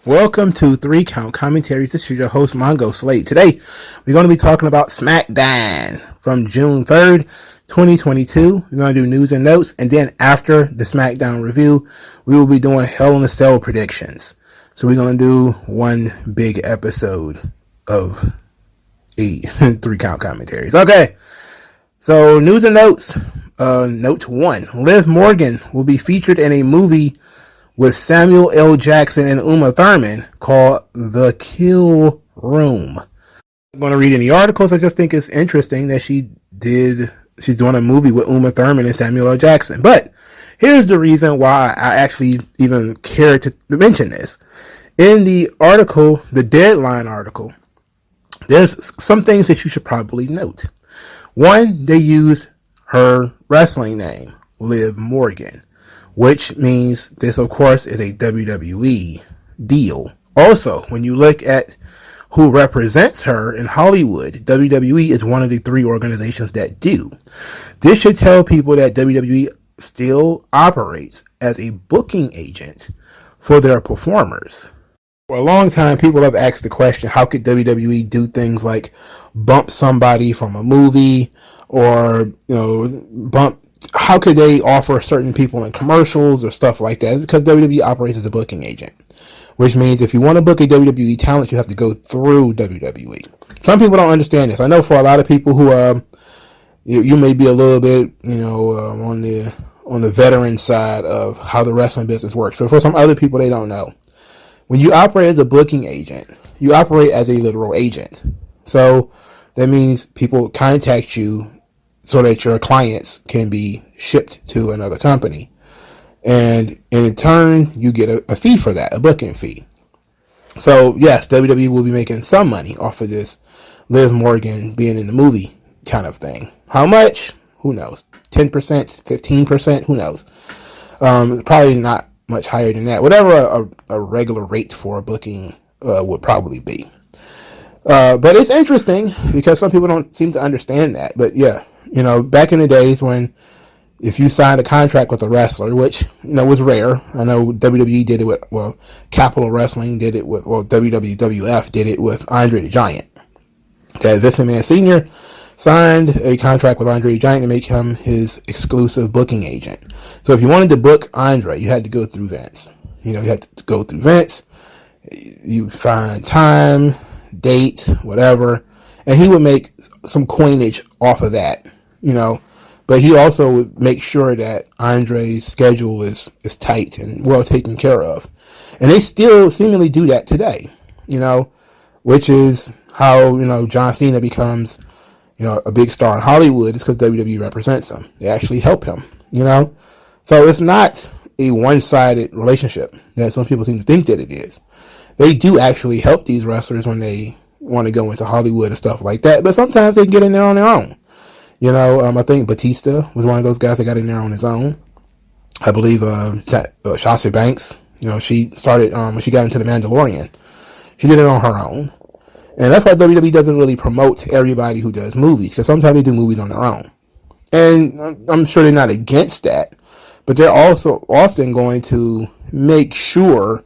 Welcome to 3 Count Commentaries. This is your host, MagMongoSlade. Today, we're going to be talking about Smackdown from June 3rd, 2022. We're going to do news and notes, and then after the Smackdown review, we will be doing Hell in a Cell predictions. So we're going to do one big episode of 3 Count Commentaries. Okay, so news and notes. Note 1. Liv Morgan will be featured in a movie with Samuel L. Jackson and Uma Thurman called The Kill Room. I'm going to read any articles. I just think it's interesting that she's doing a movie with Uma Thurman and Samuel L. Jackson. But here's the reason why I actually even care to mention this. In the article, the Deadline article, there's some things that you should probably note. One, they used her wrestling name, Liv Morgan, which means this, of course, is a WWE deal. Also, when you look at who represents her in Hollywood, WWE is one of the 3 organizations that do. This should tell people that WWE still operates as a booking agent for their performers. For a long time, people have asked the question, how could WWE do things like bump somebody from a movie or, how could they offer certain people in commercials or stuff like that? It's because WWE operates as a booking agent, which means if you want to book a WWE talent, you have to go through WWE. Some people don't understand this. I know for a lot of people who, you may be a little bit, on the veteran side of how the wrestling business works, but for some other people, they don't know. When you operate as a booking agent, you operate as a literal agent. So that means people contact you so that your clients can be shipped to another company. And in turn, you get a fee for that, a booking fee. So yes, WWE will be making some money off of this Liv Morgan being in the movie kind of thing. How much? Who knows? 10%, 15%? Who knows? Probably not much higher than that. Whatever a regular rate for a booking would probably be. But it's interesting because some people don't seem to understand that. But yeah. Back in the days when if you signed a contract with a wrestler, which, was rare. I know WWE did it with, Capital Wrestling did it with, WWF did it with Andre the Giant. That Vince McMahon Sr. signed a contract with Andre the Giant to make him his exclusive booking agent. So if you wanted to book Andre, you had to go through Vince. You had to go through Vince. You find time, date, whatever. And he would make some coinage off of that. But he also would make sure that Andre's schedule is tight and well taken care of. And they still seemingly do that today, which is how, John Cena becomes, a big star in Hollywood. It's because WWE represents him. They actually help him, So it's not a one-sided relationship that some people seem to think that it is. They do actually help these wrestlers when they want to go into Hollywood and stuff like that. But sometimes they can get in there on their own. I think Batista was one of those guys that got in there on his own. I believe Sasha Banks, she started when she got into The Mandalorian. She did it on her own. And that's why WWE doesn't really promote everybody who does movies, because sometimes they do movies on their own. And I'm sure they're not against that, but they're also often going to make sure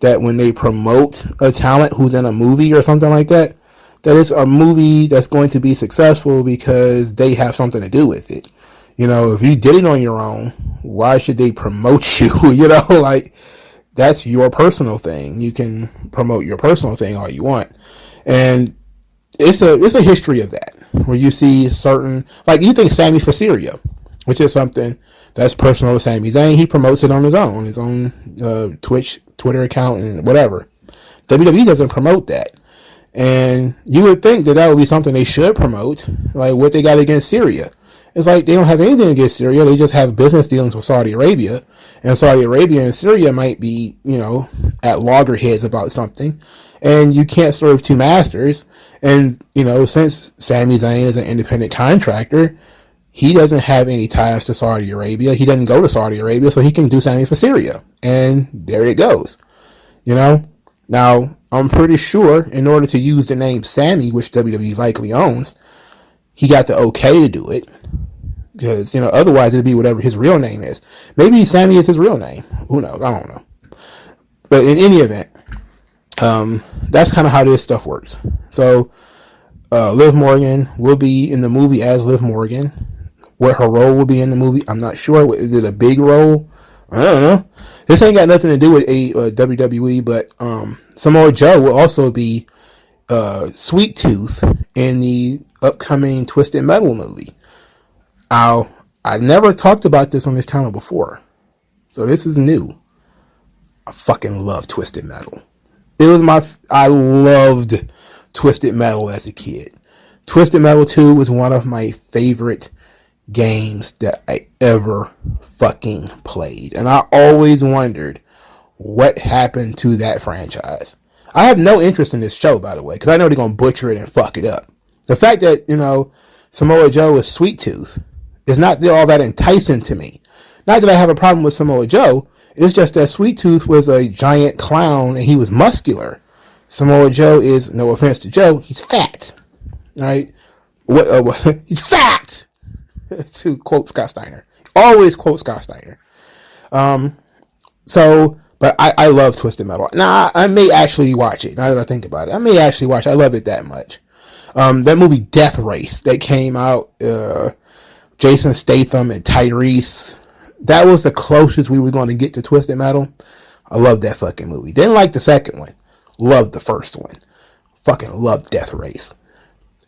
that when they promote a talent who's in a movie or something like that, that it's a movie that's going to be successful because they have something to do with it. If you did it on your own, why should they promote you? That's your personal thing. You can promote your personal thing all you want. And it's a history of that, where you see certain, you think Sammy for Syria, which is something that's personal to Sami Zayn. He promotes it on his own Twitch, Twitter account, and whatever. WWE doesn't promote that. And you would think that would be something they should promote, like what they got against Syria. It's like they don't have anything against Syria. They just have business dealings with Saudi Arabia. And Saudi Arabia and Syria might be, at loggerheads about something. And you can't serve two masters. And, since Sami Zayn is an independent contractor, he doesn't have any ties to Saudi Arabia. He doesn't go to Saudi Arabia, so he can do Sammy for Syria. And there it goes. Now, I'm pretty sure in order to use the name Sammy, which WWE likely owns, he got the okay to do it. Because, otherwise it'd be whatever his real name is. Maybe Sammy is his real name. Who knows? I don't know. But in any event, That's kind of how this stuff works. So, Liv Morgan will be in the movie as Liv Morgan. What her role will be in the movie, I'm not sure. Is it a big role? I don't know. This ain't got nothing to do with WWE, but Samoa Joe will also be Sweet Tooth in the upcoming Twisted Metal movie. I never talked about this on this channel before, so this is new. I fucking love Twisted Metal. I loved Twisted Metal as a kid. Twisted Metal 2 was one of my favorite games that I ever fucking played. And I always wondered what happened to that franchise. I have no interest in this show, by the way, because I know they're going to butcher it and fuck it up. The fact that, Samoa Joe is Sweet Tooth is not all that enticing to me. Not that I have a problem with Samoa Joe. It's just that Sweet Tooth was a giant clown and he was muscular. Samoa Joe is, no offense to Joe, he's fat. All right? He's fat! To quote Scott Steiner. Always quote Scott Steiner. But I love Twisted Metal. Now, I may actually watch it. Now that I think about it. I may actually watch it. I love it that much. That movie Death Race that came out, Jason Statham and Tyrese, that was the closest we were going to get to Twisted Metal. I love that fucking movie. Didn't like the second one. Loved the first one. Fucking loved Death Race.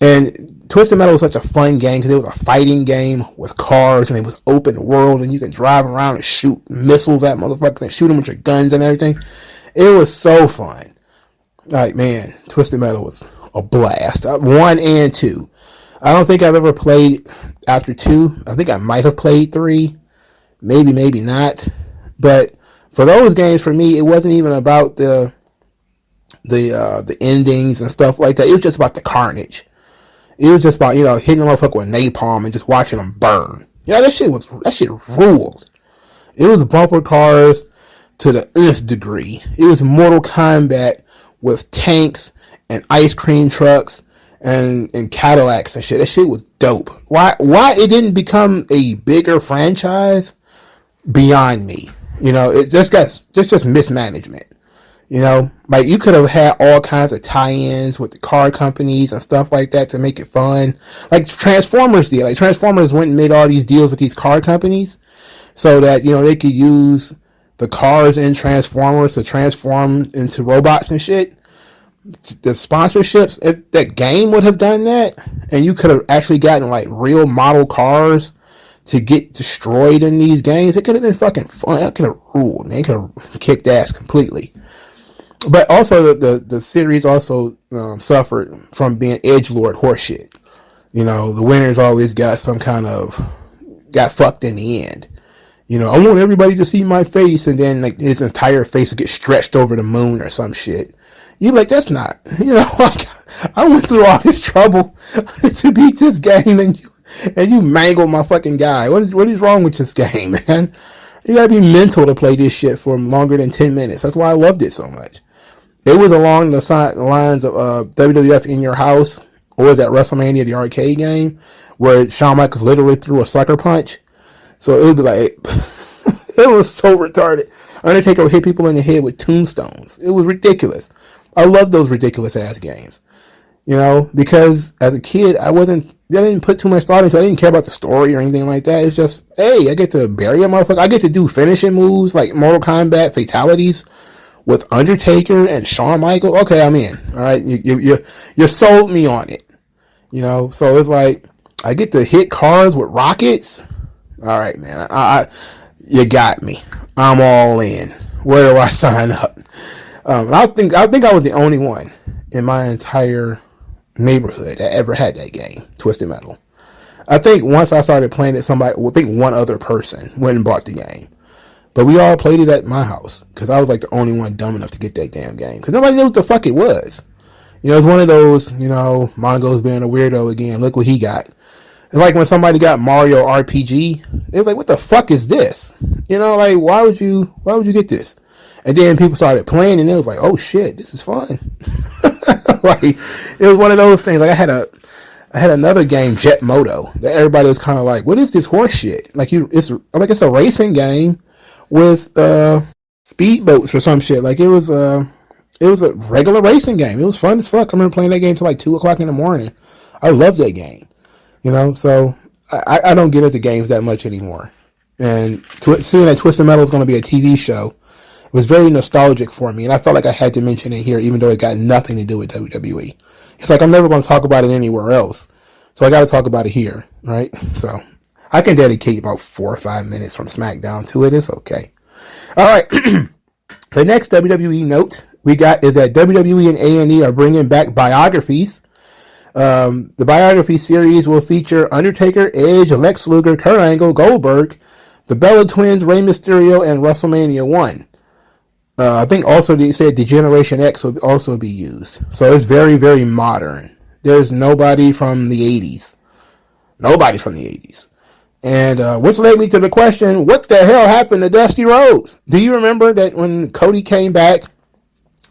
And Twisted Metal was such a fun game because it was a fighting game with cars and it was open world and you could drive around and shoot missiles at motherfuckers and shoot them with your guns and everything. It was so fun. Like, man, Twisted Metal was a blast. 1 and 2. I don't think I've ever played after 2. I think I might have played 3. Maybe not. But for those games, for me, it wasn't even about the endings and stuff like that. It was just about the carnage. It was just about, hitting a motherfucker with napalm and just watching them burn. That shit ruled. It was bumper cars to the nth degree. It was Mortal Kombat with tanks and ice cream trucks and Cadillacs and shit. That shit was dope. Why it didn't become a bigger franchise? Beyond me. It just mismanagement. Like you could have had all kinds of tie-ins with the car companies and stuff like that to make it fun. Like Transformers did. Like Transformers went and made all these deals with these car companies so that, they could use the cars in Transformers to transform into robots and shit. The sponsorships, if that game would have done that, and you could have actually gotten like real model cars to get destroyed in these games, it could have been fucking fun. It could have ruled, man. It could have kicked ass completely. But also, the series also suffered from being edgelord horseshit. The winners always got fucked in the end. I want everybody to see my face, and then like his entire face would get stretched over the moon or some shit. You're like, that's not, like, I went through all this trouble to beat this game, and you mangled my fucking guy. What is wrong with this game, man? You gotta be mental to play this shit for longer than 10 minutes. That's why I loved it so much. It was along the lines of WWF In Your House, or was that WrestleMania, the arcade game, where Shawn Michaels literally threw a sucker punch. So it would be like, it was so retarded. Undertaker would hit people in the head with tombstones. It was ridiculous. I love those ridiculous ass games. Because as a kid, I didn't put too much thought into it. I didn't care about the story or anything like that. It's just, hey, I get to bury a motherfucker. I get to do finishing moves like Mortal Kombat fatalities with Undertaker and Shawn Michaels. Okay, I'm in. All right, you sold me on it. So it's like I get to hit cars with rockets. All right, man. You got me. I'm all in. Where do I sign up? I think I was the only one in my entire neighborhood that ever had that game, Twisted Metal. I think once I started playing it, one other person went and bought the game. But we all played it at my house because I was like the only one dumb enough to get that damn game because nobody knew what the fuck it was. It's one of those, Mongo's being a weirdo again. Look what he got. It's like when somebody got Mario RPG. They was like, what the fuck is this? Like, why would you get this? And then people started playing and it was like, oh shit, this is fun. Like, it was one of those things. Like I had another game, Jet Moto, that everybody was kind of like, what is this horse shit? Like it's a racing game with speedboats or some shit. Like it was it was a regular racing game. It was fun as fuck. I remember playing that game till like 2 o'clock in the morning. I loved that game. So I don't get into games that much anymore. And seeing that Twisted Metal is going to be a TV show was very nostalgic for me. And I felt like I had to mention it here, even though it got nothing to do with WWE. It's like I'm never going to talk about it anywhere else. So I got to talk about it here, right? So I can dedicate about 4 or 5 minutes from SmackDown to it. It's okay. All right. The next WWE note we got is that WWE and A&E are bringing back biographies. The biography series will feature Undertaker, Edge, Lex Luger, Kurt Angle, Goldberg, the Bella Twins, Rey Mysterio, and WrestleMania 1. I think also they said the Generation X will also be used. So it's very, very modern. There's nobody from the 80s. Nobody from the 80s. And which led me to the question, what the hell happened to Dusty Rhodes? Do you remember that when Cody came back,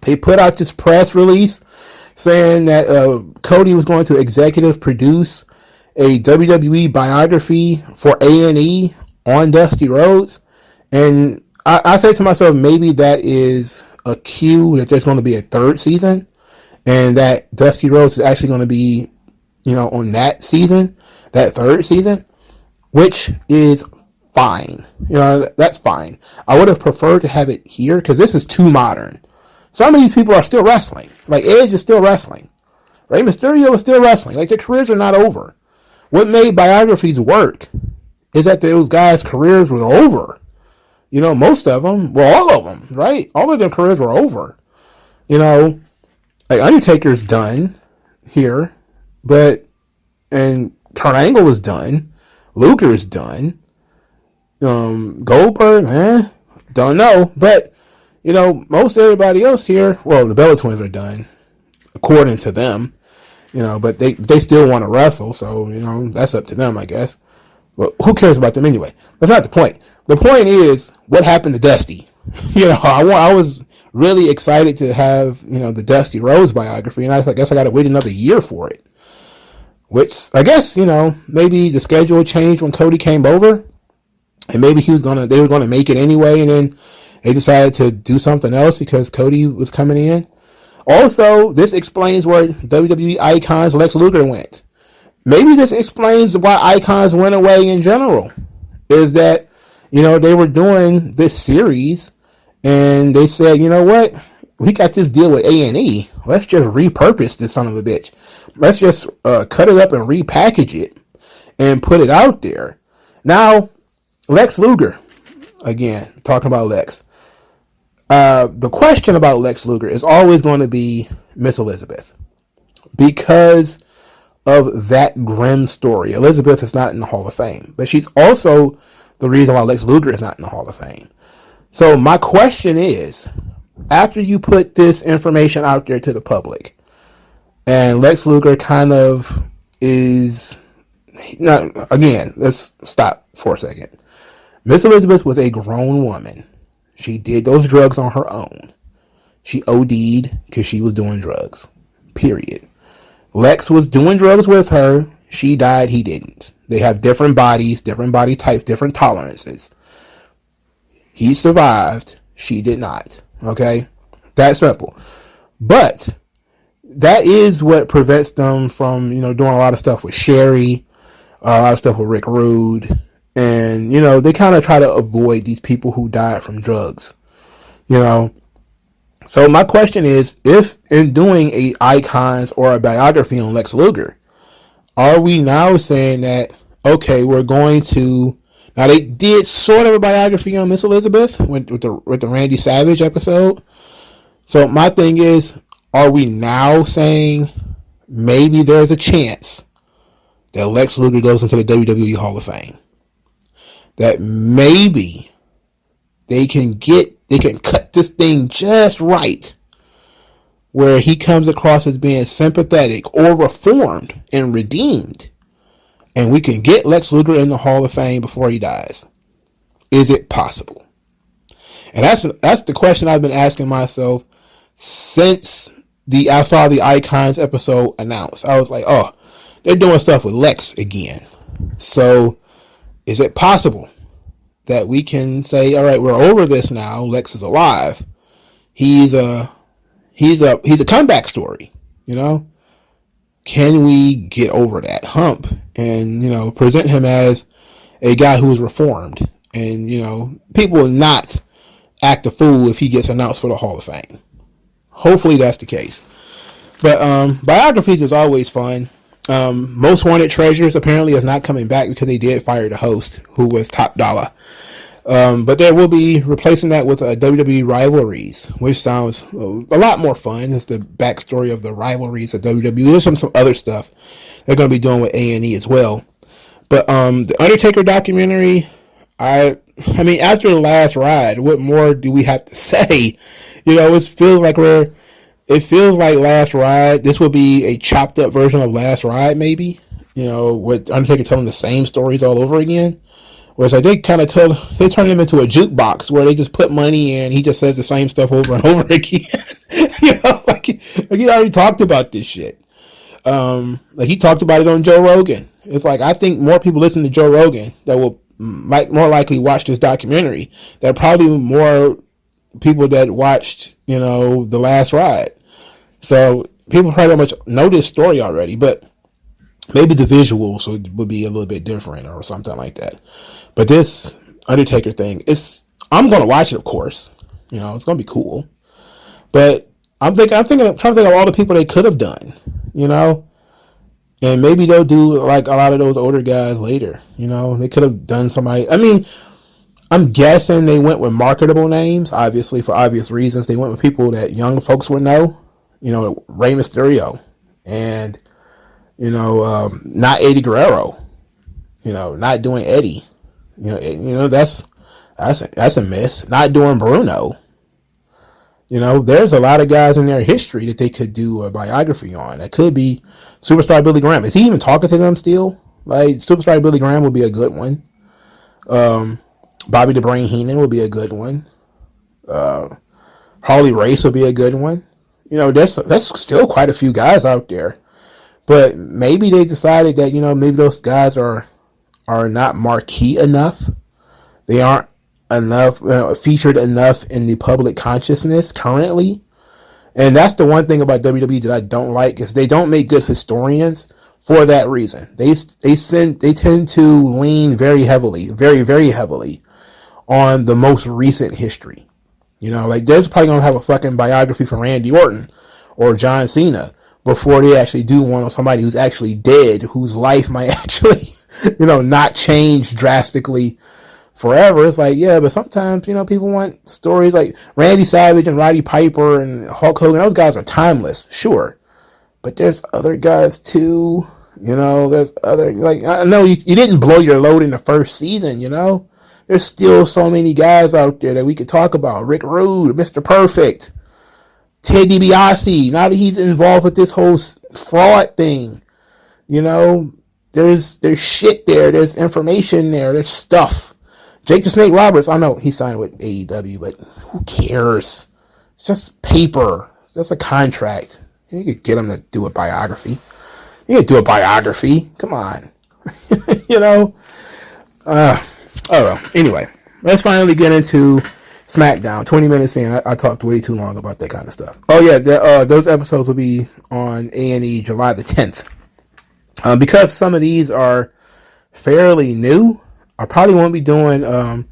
they put out this press release saying that Cody was going to executive produce a WWE biography for A&E on Dusty Rhodes? And I said to myself, maybe that is a cue that there's going to be a third season, and that Dusty Rhodes is actually going to be, on that season, that third season, which is fine. That's fine. I would have preferred to have it here because this is too modern. Some of these people are still wrestling. Like Edge is still wrestling. Rey Mysterio is still wrestling. Like their careers are not over. What made biographies work is that those guys' careers were over. Most of them, well, all of them, right? All of their careers were over. Like Undertaker's done here, and Kurt Angle is done. Luger is done. Goldberg, don't know. But, most everybody else here, well, the Bella Twins are done, according to them. But they still want to wrestle, so, that's up to them, I guess. Well, who cares about them anyway? That's not the point. The point is, what happened to Dusty? I was really excited to have, the Dusty Rhodes biography, and I guess I got to wait another year for it. Which, I guess, maybe the schedule changed when Cody came over, and maybe they were gonna make it anyway, and then they decided to do something else because Cody was coming in. Also, this explains where WWE Icons Lex Luger went. Maybe this explains why Icons went away in general. Is that, they were doing this series and they said, you know what? We got this deal with A&E. Let's just repurpose this son of a bitch. Let's just cut it up and repackage it and put it out there. Now, Lex Luger. Again, talking about Lex. The question about Lex Luger is always going to be Miss Elizabeth. Because of that grim story. Elizabeth is not in the Hall of Fame, but she's also the reason why Lex Luger is not in the Hall of Fame. So my question is, after you put this information out there to the public, and Lex Luger kind of is, again, let's stop for a second. Miss Elizabeth was a grown woman. She did those drugs on her own. She OD'd because she was doing drugs. Period. Lex was doing drugs with her. She died. He didn't. They have different bodies, different body types, different tolerances. He survived. She did not. Okay? That's simple. But that is what prevents them from, doing a lot of stuff with Sherry, a lot of stuff with Rick Rude. And, they kind of try to avoid these people who died from drugs. So my question is, if in doing a Icons or a biography on Lex Luger, are we now saying that, okay, we're going to, now they did sort of a biography on Miss Elizabeth with the Randy Savage episode. So my thing is, are we now saying maybe there's a chance that Lex Luger goes into the WWE Hall of Fame? That maybe they can cut this thing just right where he comes across as being sympathetic or reformed and redeemed, and we can get Lex Luger in the Hall of Fame before he dies. Is it possible? And that's the question I've been asking myself since I saw the Icons episode announced. I was like, oh, they're doing stuff with Lex again. So is it possible that we can say, all right, we're over this now. Lex is alive. He's he's a comeback story, you know. Can we get over that hump and, you know, present him as a guy who's reformed, and, you know, people will not act a fool if he gets announced for the Hall of Fame. Hopefully that's the case. But biographies is always fun. Most Wanted Treasures apparently is not coming back because they did fire the host, who was top dollar. But they will be replacing that with WWE Rivalries, which sounds a lot more fun. It's the backstory of the rivalries of WWE. There's some other stuff they're going to be doing with A&E as well. But the Undertaker documentary, I mean, after the last ride, what more do we have to say? You know, it feels like Last Ride. This will be a chopped up version of Last Ride, maybe. You know, with Undertaker telling the same stories all over again. Whereas they kind of they turned him into a jukebox where they just put money in. He just says the same stuff over and over again. You know, like he already talked about this shit. Like he talked about it on Joe Rogan. It's like, I think more people listen to Joe Rogan that will more likely watch this documentary. There are probably more people that watched, you know, The Last Ride. So people pretty much know this story already, but maybe the visuals would be a little bit different or something like that. But this Undertaker thing, I'm going to watch it, of course. You know, it's going to be cool. But I'm trying to think of all the people they could have done, you know. And maybe they'll do like a lot of those older guys later. You know, they could have done somebody. I mean, I'm guessing they went with marketable names, obviously, for obvious reasons. They went with people that young folks would know. You know, Rey Mysterio. And, you know, not Eddie Guerrero. You know, not doing Eddie. You know, that's a miss. Not doing Bruno. You know, there's a lot of guys in their history that they could do a biography on. That could be Superstar Billy Graham. Is he even talking to them still? Like, Superstar Billy Graham would be a good one. Bobby the Brain Heenan would be a good one. Harley Race would be a good one. You know, that's still quite a few guys out there. But maybe they decided that, you know, maybe those guys are not marquee enough. They aren't featured enough in the public consciousness currently. And that's the one thing about WWE that I don't like, is they don't make good historians for that reason. They tend to lean very heavily, very, very heavily on the most recent history. You know, like they're probably going to have a fucking biography for Randy Orton or John Cena before they actually do one on somebody who's actually dead, whose life might actually, you know, not change drastically forever. It's like, yeah, but sometimes, you know, people want stories like Randy Savage and Roddy Piper and Hulk Hogan. Those guys are timeless, sure. But there's other guys too. You know, there's other, like, I know you didn't blow your load in the first season, you know. There's still so many guys out there that we could talk about. Rick Rude, Mr. Perfect, Ted DiBiase. Now that he's involved with this whole fraud thing, you know, there's shit there. There's information there. There's stuff. Jake the Snake Roberts, I know he signed with AEW, but who cares? It's just paper. It's just a contract. You could get him to do a biography. You could do a biography. Come on. You know? I don't know. Anyway, let's finally get into SmackDown. 20 minutes in, I talked way too long about that kind of stuff. Oh, yeah, those episodes will be on A&E July the 10th. Because some of these are fairly new, I probably won't be doing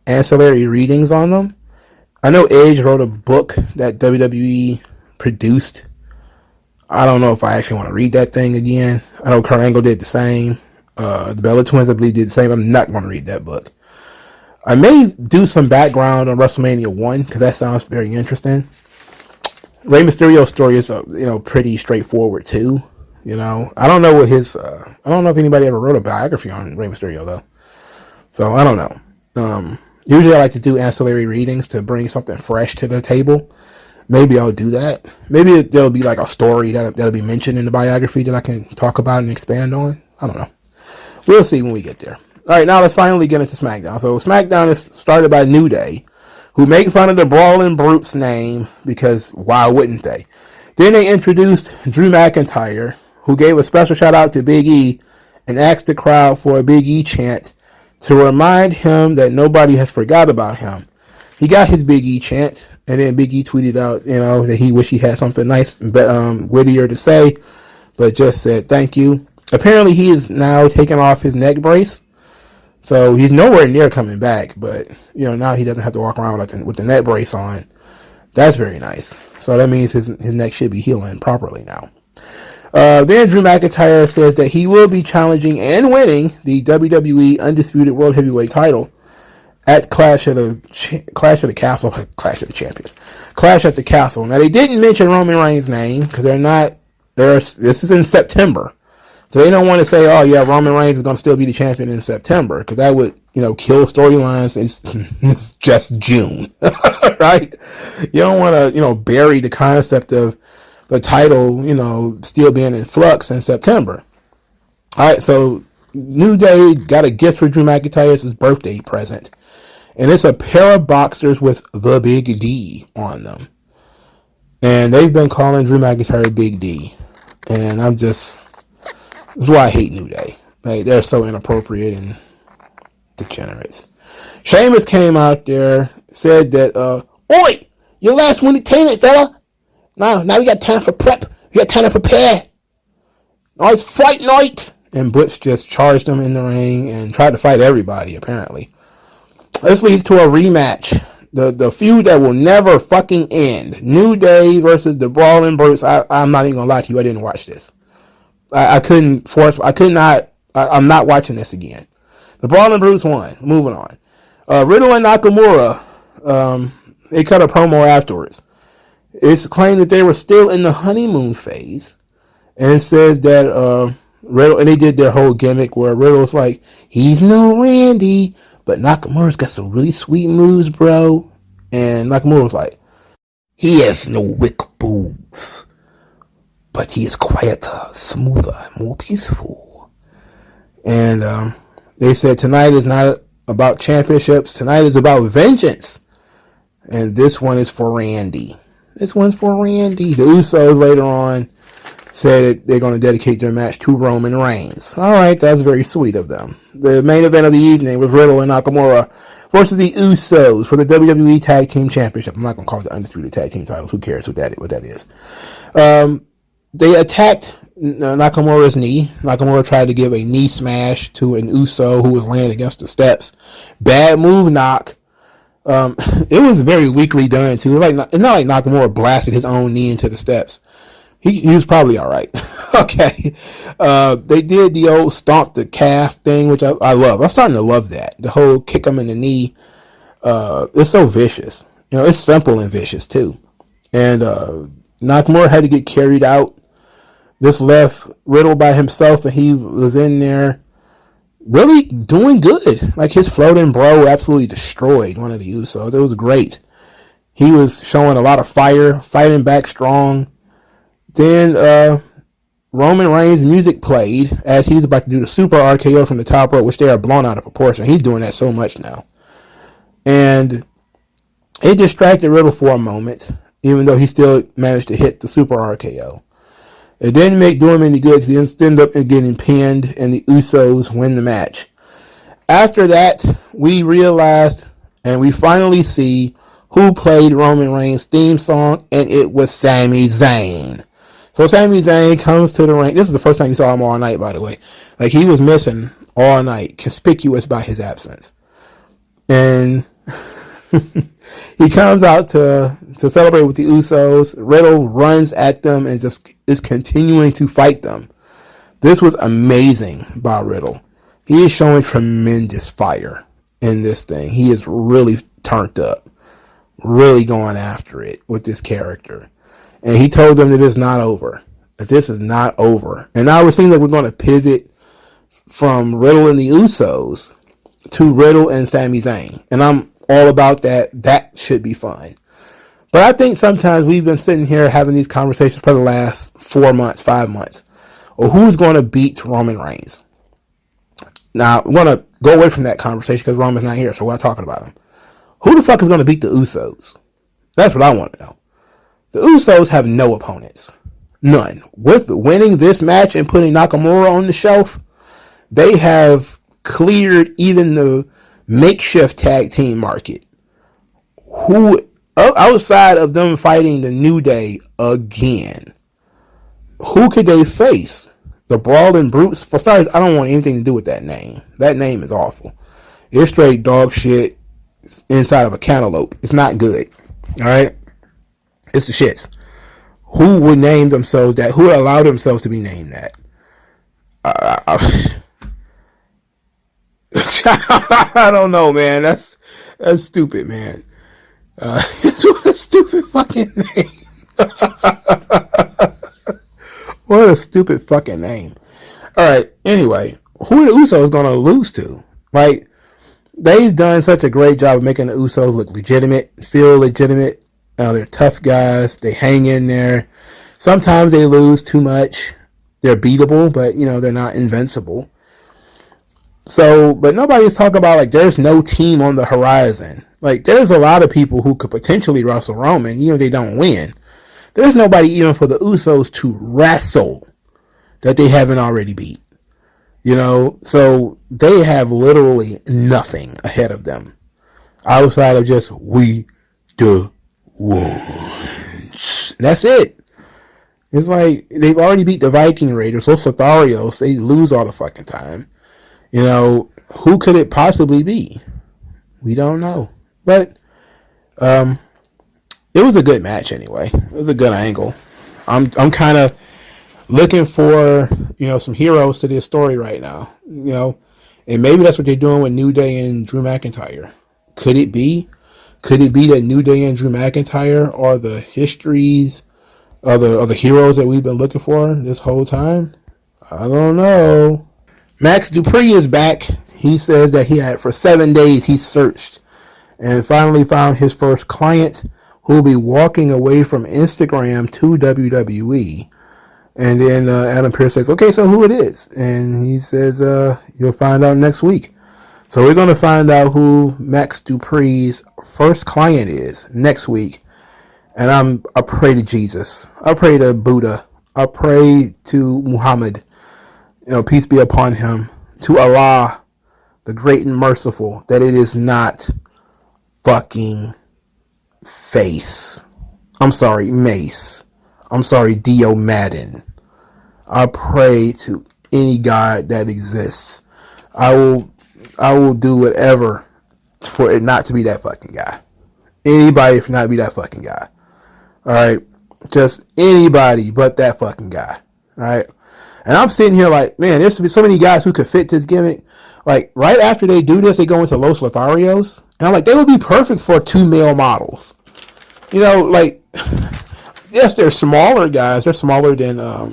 ancillary readings on them. I know Edge wrote a book that WWE produced. I don't know if I actually want to read that thing again. I know Kurt Angle did the same. The Bella Twins, I believe, did the same. I'm not going to read that book. I may do some background on WrestleMania 1 because that sounds very interesting. Rey Mysterio's story is, pretty straightforward too. You know, I don't know what I don't know if anybody ever wrote a biography on Rey Mysterio though. So I don't know. Usually I like to do ancillary readings to bring something fresh to the table. Maybe I'll do that. Maybe there'll be like a story that'll be mentioned in the biography that I can talk about and expand on. I don't know. We'll see when we get there. All right, now let's finally get into SmackDown. So SmackDown is started by New Day, who make fun of the Brawling Brute's name because why wouldn't they? Then they introduced Drew McIntyre, who gave a special shout out to Big E and asked the crowd for a Big E chant to remind him that nobody has forgot about him. He got his Big E chant, And then Big E tweeted out, that he wished he had something nice, wittier to say, but just said thank you. Apparently, he is now taking off his neck brace, so he's nowhere near coming back. But now he doesn't have to walk around with the neck brace on. That's very nice. So that means his neck should be healing properly now. Then Drew McIntyre says that he will be challenging and winning the WWE Undisputed World Heavyweight title at Clash at the Castle. Clash of the Champions. Clash at the Castle. Now, they didn't mention Roman Reigns' name because this is in September. So they don't want to say, oh, yeah, Roman Reigns is going to still be the champion in September, because that would, kill storylines. It's just June, right? You don't want to, bury the concept of the title, still being in flux in September. All right, so New Day got a gift for Drew McIntyre as his birthday present. And it's a pair of boxers with the Big D on them. And they've been calling Drew McIntyre Big D. And this is why I hate New Day. Like, they're so inappropriate and degenerates. Sheamus came out there, said that, Oi! Your last one entertainment, fella! Now we got time for prep. We got time to prepare. Oh, it's fight night! And Butch just charged him in the ring and tried to fight everybody, apparently. This leads to a rematch. The feud that will never fucking end. New Day versus the Brawling Brutes. I'm not even gonna lie to you, I didn't watch this. I'm not watching this again. The Brawling Brutes won. Moving on. Riddle and Nakamura, they cut a promo afterwards. It's claimed that they were still in the honeymoon phase. And it says that Riddle, and they did their whole gimmick where Riddle's like, he's no Randy, but Nakamura's got some really sweet moves, bro. And Nakamura was like, he has no wick boobs, but he is quieter, smoother, more peaceful. And they said tonight is not about championships. Tonight is about vengeance. And this one is for Randy. This one's for Randy. The Usos later on said that they're going to dedicate their match to Roman Reigns. All right, that's very sweet of them. The main event of the evening was Riddle and Nakamura versus the Usos for the WWE Tag Team Championship. I'm not going to call it the Undisputed Tag Team titles. Who cares what that is? They attacked Nakamura's knee. Nakamura tried to give a knee smash to an Uso who was laying against the steps. Bad move, knock. It was very weakly done too. It's not like Nakamura blasted his own knee into the steps. He was probably all right. Okay. They did the old stomp the calf thing, which I love. I'm starting to love that. The whole kick him in the knee. It's so vicious. It's simple and vicious too. And Nakamura had to get carried out. This left Riddle by himself, and he was in there really doing good. Like, his floating bro absolutely destroyed one of the Usos. It was great. He was showing a lot of fire, fighting back strong. Then Roman Reigns' music played as he was about to do the super RKO from the top rope, which they are blown out of proportion. He's doing that so much now. And it distracted Riddle for a moment, even though he still managed to hit the super RKO. It didn't do him any good because he ended up getting pinned, and the Usos win the match. After that, we realized, and we finally see who played Roman Reigns' theme song, and it was Sami Zayn. So Sami Zayn comes to the ring. This is the first time you saw him all night, by the way. Like, he was missing all night, conspicuous by his absence. And he comes out to celebrate with the Usos. Riddle runs at them and just is continuing to fight them. This was amazing by Riddle. He is showing tremendous fire in this thing. He is really turned up, really going after it with this character. And he told them that it's not over. That this is not over. And now it seems like we're going to pivot from Riddle and the Usos to Riddle and Sami Zayn. And I'm all about that. That should be fun. But I think sometimes we've been sitting here having these conversations for the last 4 months, 5 months. Or who's going to beat Roman Reigns? Now, I'm going to go away from that conversation because Roman's not here, so we're not talking about him. Who the fuck is going to beat the Usos? That's what I want to know. The Usos have no opponents. None. With winning this match and putting Nakamura on the shelf, they have cleared even the makeshift tag team market. Who outside of them fighting the New Day again, who could they face? The Brawling Brutes? For starters, I don't want anything to do with that name. That name is awful. It's straight dog shit inside of a cantaloupe. It's not good. Alright? It's the shits. Who would name themselves that? Who would allow themselves to be named that? I don't know, man. That's stupid, man. It's a stupid fucking name. What a stupid fucking name. Alright, anyway. Who are the Usos gonna lose to? Like, they've done such a great job of making the Usos look legitimate, feel legitimate. They're tough guys. They hang in there. Sometimes they lose too much. They're beatable, but, they're not invincible. So, but nobody's talking about, like, there's no team on the horizon. Like, there's a lot of people who could potentially wrestle Roman, even if they don't win. There's nobody even for the Usos to wrestle that they haven't already beat. So they have literally nothing ahead of them outside of just we the ones. That's it. It's like they've already beat the Viking Raiders, those Lotharios. They lose all the fucking time. Who could it possibly be? We don't know. But it was a good match anyway. It was a good angle. I'm kind of looking for, some heroes to this story right now. And maybe that's what they're doing with New Day and Drew McIntyre. Could it be? Could it be that New Day and Drew McIntyre are the histories of the heroes that we've been looking for this whole time? I don't know. Max Dupree is back. He says that for 7 days he searched and finally found his first client who will be walking away from Instagram to WWE. And then Adam Pearce says, okay, so who it is? And he says, you'll find out next week. So we're going to find out who Max Dupree's first client is next week. And I pray to Jesus. I pray to Buddha. I pray to Muhammad. Peace be upon him. To Allah, the great and merciful, that it is not fucking Mace. I'm sorry, Dio Madden. I pray to any God that exists. I will do whatever for it not to be that fucking guy. Anybody for not to be that fucking guy. Alright? Just anybody but that fucking guy. Alright? And I'm sitting here like, man, there's so many guys who could fit this gimmick. Like, right after they do this, they go into Los Lotharios. And I'm like, they would be perfect for 2 male models. Yes, they're smaller guys. They're smaller than, I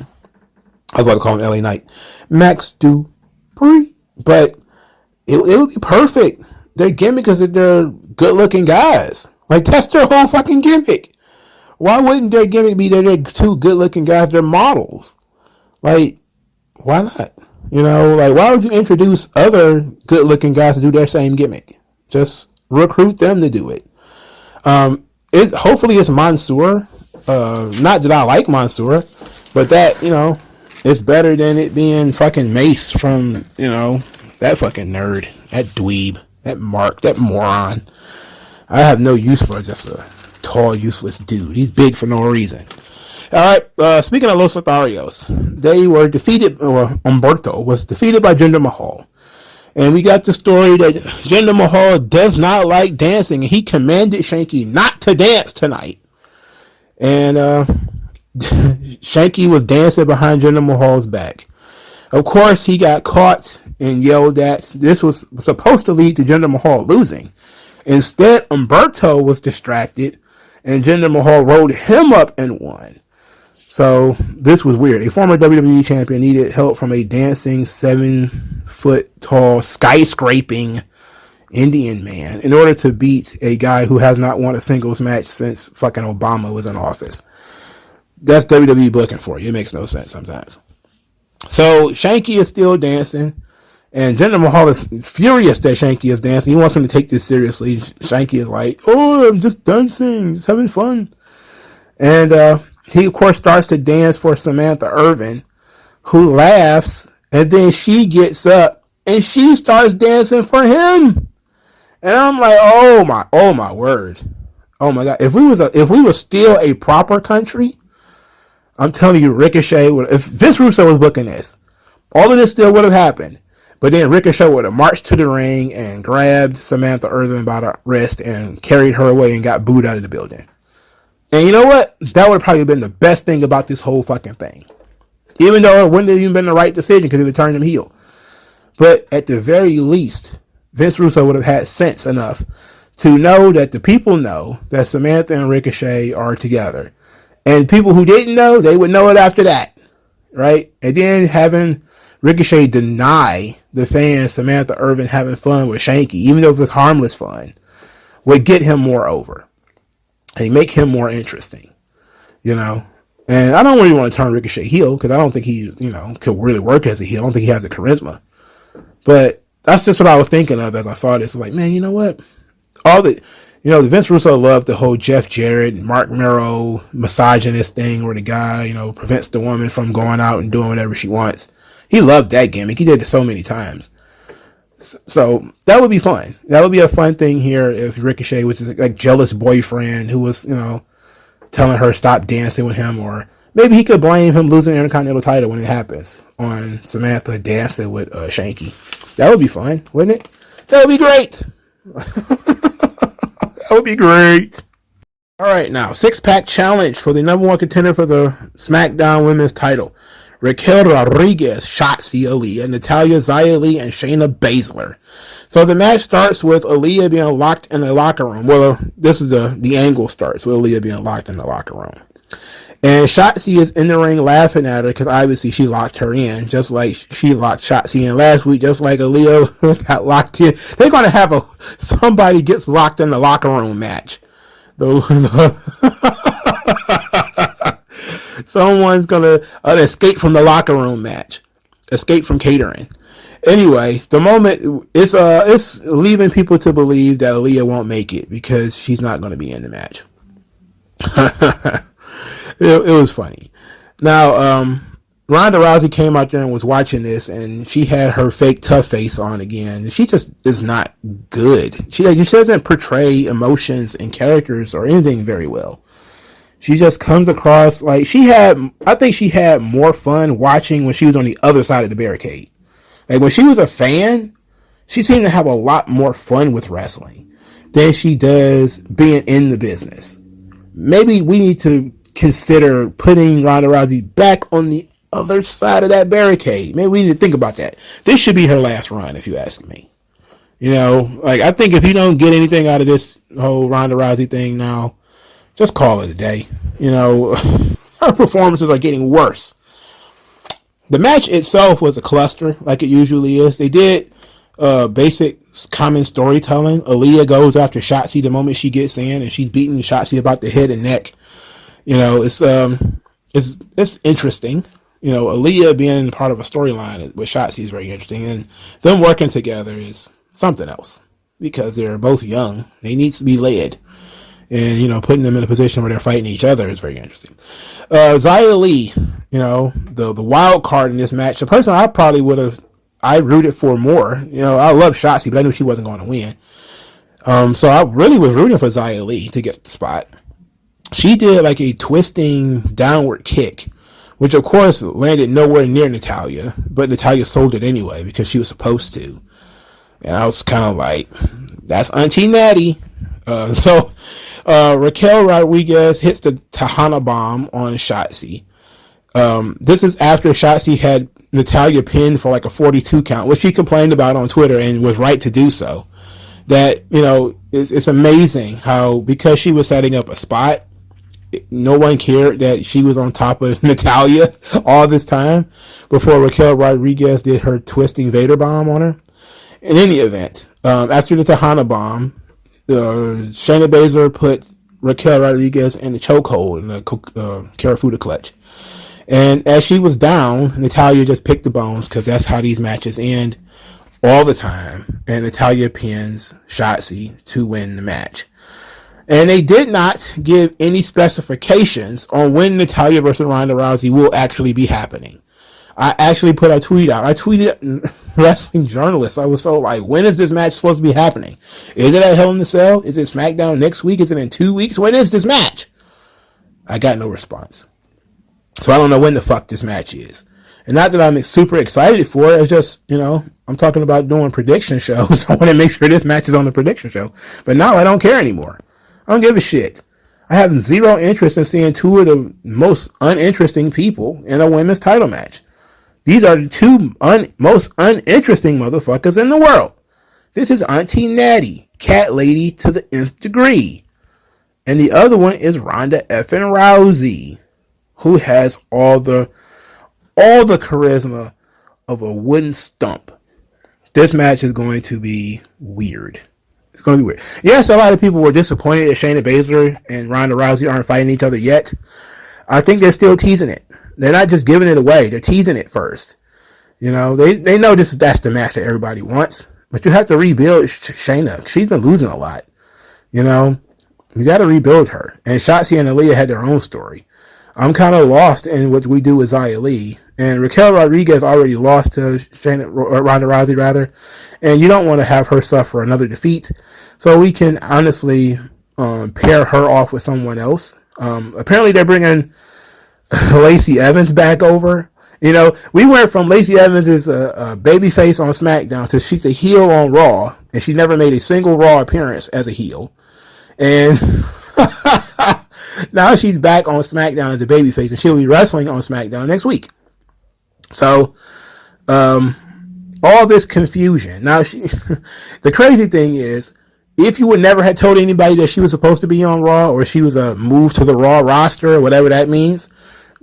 was about to call him LA Knight. Max Dupree. But it would be perfect. Their gimmick is that they're good-looking guys. Like, that's their whole fucking gimmick. Why wouldn't their gimmick be that they're 2 good-looking guys? They're models. Like, why not? Why would you introduce other good-looking guys to do their same gimmick? Just recruit them to do it. Hopefully it's Mansoor. Not that I like Mansoor, but that, it's better than it being fucking Mace from, that fucking nerd, that dweeb, that Mark, that moron. I have no use for just a tall, useless dude. He's big for no reason. Alright, speaking of Los Lotharios, they were defeated, or Humberto was defeated by Jinder Mahal. And we got the story that Jinder Mahal does not like dancing, and he commanded Shanky not to dance tonight. And Shanky was dancing behind Jinder Mahal's back. Of course, he got caught and yelled at. This was supposed to lead to Jinder Mahal losing. Instead, Humberto was distracted, and Jinder Mahal rolled him up and won. So this was weird. A former WWE champion needed help from a dancing 7-foot-tall, skyscraping Indian man in order to beat a guy who has not won a singles match since fucking Obama was in office. That's WWE booking for you. It makes no sense sometimes. So Shanky is still dancing, and Jinder Mahal is furious that Shanky is dancing. He wants him to take this seriously. Shanky is like, oh, I'm just dancing, just having fun. And he, of course, starts to dance for Samantha Irvin, who laughs, and then she gets up, and she starts dancing for him. And I'm like, oh my word. Oh my God. If we were still a proper country, I'm telling you, Ricochet would, if Vince Russo was booking this, all of this still would have happened. But then Ricochet would have marched to the ring and grabbed Samantha Irvin by the wrist and carried her away and got booed out of the building. And you know what? That would have probably been the best thing about this whole fucking thing. Even though it wouldn't have even been the right decision because it would turn him heel. But at the very least, Vince Russo would have had sense enough to know that the people know that Samantha and Ricochet are together. And people who didn't know, they would know it after that. Right? And then having Ricochet deny the fans Samantha Irvin having fun with Shanky, even though it was harmless fun, would get him more over. And make him more interesting. You know? And I don't really want to turn Ricochet heel because I don't think he, could really work as a heel. I don't think he has the charisma. But that's just what I was thinking of as I saw this. Like, man, you know what? The Vince Russo loved the whole Jeff Jarrett, Mark Mero misogynist thing where the guy, prevents the woman from going out and doing whatever she wants. He loved that gimmick. He did it so many times. So that would be fun. That would be a fun thing here if Ricochet was just like jealous boyfriend who was, telling her stop dancing with him, or maybe he could blame him losing the Intercontinental title when it happens on Samantha dancing with Shanky. That would be fun, wouldn't it? That would be great. That would be great. All right, now 6-pack challenge for the number one contender for the SmackDown Women's title. Raquel Rodriguez, Shotzi, Aaliyah, Natalya, Xia Li, and Shayna Baszler. So the match starts with Aaliyah being locked in the locker room. Well, this is the angle starts with Aaliyah being locked in the locker room. And Shotzi is in the ring laughing at her because obviously she locked her in, just like she locked Shotzi in last week, just like Aaliyah got locked in. They're going to have somebody gets locked in the locker room match. Someone's gonna escape from the locker room match, escape from catering. Anyway, the moment it's leaving people to believe that Aaliyah won't make it because she's not going to be in the match. It was funny. Now, Ronda Rousey came out there and was watching this, and she had her fake tough face on again. She just is not good. She doesn't portray emotions and characters or anything very well. She just comes across like I think she had more fun watching when she was on the other side of the barricade. Like when she was a fan, she seemed to have a lot more fun with wrestling than she does being in the business. Maybe we need to consider putting Ronda Rousey back on the other side of that barricade. Maybe we need to think about that. This should be her last run, if you ask me. I think if you don't get anything out of this whole Ronda Rousey thing now, just call it a day. Her performances are getting worse. The match itself was a cluster, like it usually is. They did basic common storytelling. Aaliyah goes after Shotzi the moment she gets in, and she's beating Shotzi about the head and neck. It's interesting. Aaliyah being part of a storyline with Shotzi is very interesting, and them working together is something else because they're both young. They need to be led. And, putting them in a position where they're fighting each other is very interesting. Xia Li, the wild card in this match, the person I rooted for more. I love Shotzi, but I knew she wasn't going to win. So I really was rooting for Xia Li to get the spot. She did like a twisting downward kick, which of course landed nowhere near Natalya, but Natalya sold it anyway because she was supposed to. And I was kind of like, that's Auntie Natty. Raquel Rodriguez hits the Tejana bomb on Shotzi. This is after Shotzi had Natalya pinned for like a 42 count, which she complained about on Twitter and was right to do so. That, it's amazing how, because she was setting up a spot, no one cared that she was on top of Natalya all this time before Raquel Rodriguez did her twisting Vader bomb on her. In any event, after the Tejana bomb, Shayna Baszler put Raquel Rodriguez in the chokehold in the Karafuda clutch. And as she was down, Natalya just picked the bones because that's how these matches end all the time. And Natalya pins Shotzi to win the match. And they did not give any specifications on when Natalya versus Ronda Rousey will actually be happening. I actually put a tweet out. I tweeted wrestling journalists. I was so like, when is this match supposed to be happening? Is it at Hell in a Cell? Is it SmackDown next week? Is it in 2 weeks? When is this match? I got no response. So I don't know when the fuck this match is. And not that I'm super excited for it. It's just, I'm talking about doing prediction shows. I want to make sure this match is on the prediction show. But now I don't care anymore. I don't give a shit. I have zero interest in seeing two of the most uninteresting people in a women's title match. These are the two most uninteresting motherfuckers in the world. This is Auntie Natty, Cat Lady to the nth degree. And the other one is Ronda effing Rousey, who has all the charisma of a wooden stump. This match is going to be weird. It's going to be weird. Yes, a lot of people were disappointed that Shayna Baszler and Ronda Rousey aren't fighting each other yet. I think they're still teasing it. They're not just giving it away. They're teasing it first. They know that's the match that everybody wants. But you have to rebuild Shayna. She's been losing a lot. You got to rebuild her. And Shotzi and Aaliyah had their own story. I'm kind of lost in what we do with Xia Li. And Raquel Rodriguez already lost to Ronda Rousey, rather. And you don't want to have her suffer another defeat. So we can honestly pair her off with someone else. Apparently they're bringing Lacey Evans back over. We went from Lacey Evans as a babyface on SmackDown to she's a heel on Raw. And she never made a single Raw appearance as a heel. And now she's back on SmackDown as a babyface, and she'll be wrestling on SmackDown next week. So, all this confusion. Now, the crazy thing is, if you would never have told anybody that she was supposed to be on Raw, or she was a move to the Raw roster, or whatever that means,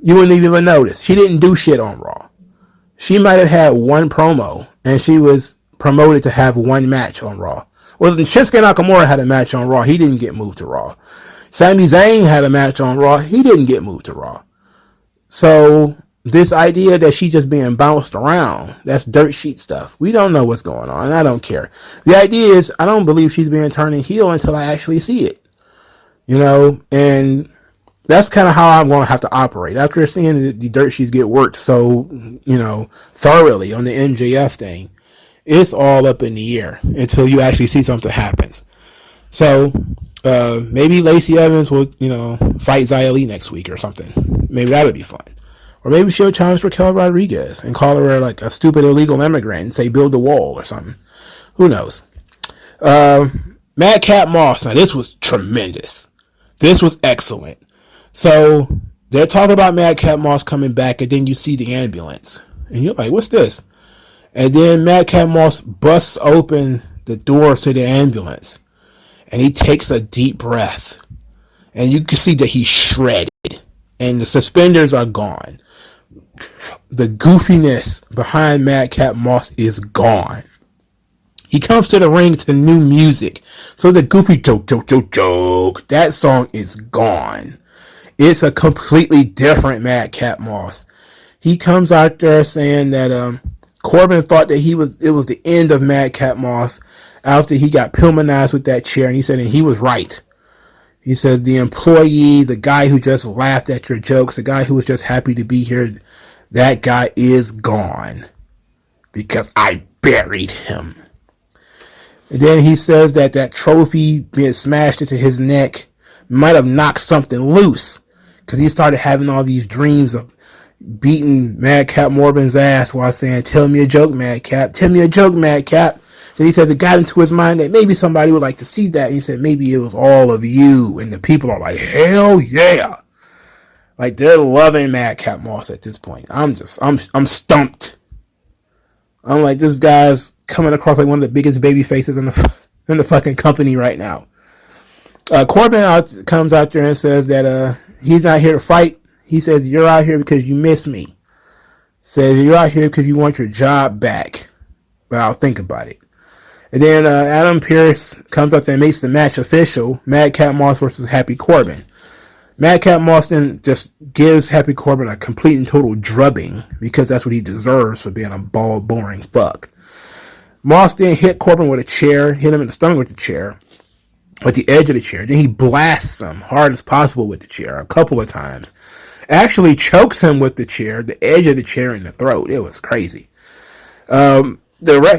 you wouldn't even notice. She didn't do shit on Raw. She might have had one promo, and she was promoted to have one match on Raw. Well, Shinsuke Nakamura had a match on Raw. He didn't get moved to Raw. Sami Zayn had a match on Raw. He didn't get moved to Raw. So this idea that she's just being bounced around, that's dirt sheet stuff. We don't know what's going on. I don't care. The idea is, I don't believe she's being turned heel until I actually see it. And that's kind of how I'm going to have to operate. After seeing the dirt sheets get worked so, thoroughly on the MJF thing, it's all up in the air until you actually see something happens. So, maybe Lacey Evans will, fight Xia Li next week or something. Maybe that'll be fun. Or maybe she'll challenge Raquel Rodriguez and call her like a stupid illegal immigrant and say build the wall or something. Who knows? Madcap Moss. Now, this was tremendous. This was excellent. So, they're talking about Madcap Moss coming back, and then you see the ambulance. And you're like, what's this? And then Madcap Moss busts open the doors to the ambulance. And he takes a deep breath. And you can see that he's shredded. And the suspenders are gone. The goofiness behind Madcap Moss is gone. He comes to the ring to new music. So the goofy joke, that song is gone. It's a completely different Madcap Moss. He comes out there saying that Corbin thought that it was the end of Madcap Moss after he got Pillmanized with that chair, and he said, and he was right. He said, the employee, the guy who just laughed at your jokes, the guy who was just happy to be here, that guy is gone because I buried him. And then he says that trophy being smashed into his neck might have knocked something loose because he started having all these dreams of beating Madcap Morbin's ass while saying, tell me a joke, Madcap. Tell me a joke, Madcap. Then he says it got into his mind that maybe somebody would like to see that. He said maybe it was all of you. And the people are like, hell yeah. Like, they're loving Madcap Moss at this point. I'm stumped. I'm like, this guy's coming across like one of the biggest baby faces in the fucking company right now. Corbin comes out there and says that he's not here to fight. He says, you're out here because you miss me. Says, you're out here because you want your job back. But I'll think about it. And then Adam Pearce comes up there and makes the match official. Madcap Moss versus Happy Corbin. Madcap Moss then just gives Happy Corbin a complete and total drubbing because that's what he deserves for being a bald, boring fuck. Moss then hit Corbin with a chair, hit him in the stomach with the chair, with the edge of the chair. Then he blasts him hard as possible with the chair a couple of times. Actually chokes him with the chair, the edge of the chair in the throat. It was crazy. The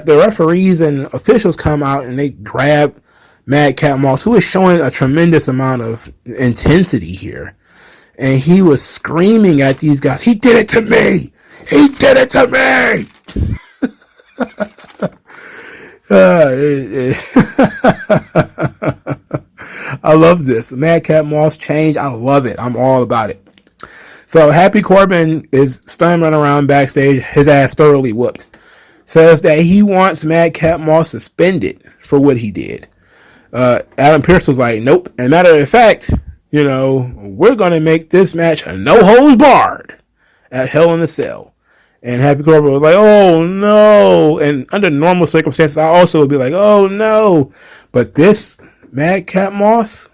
referees and officials come out and they grab Madcap Moss, who is showing a tremendous amount of intensity here. And he was screaming at these guys, "He did it to me! He did it to me!" I love this. Madcap Moss change. I love it. I'm all about it. So Happy Corbin is stumbling around backstage, his ass thoroughly whooped. Says that he wants Madcap Moss suspended for what he did. Adam Pearce was like, nope. And matter of fact, we're going to make this match a no holds barred at Hell in a Cell. And Happy Corbin was like, oh no. And under normal circumstances, I also would be like, oh no. But this Madcap Moss,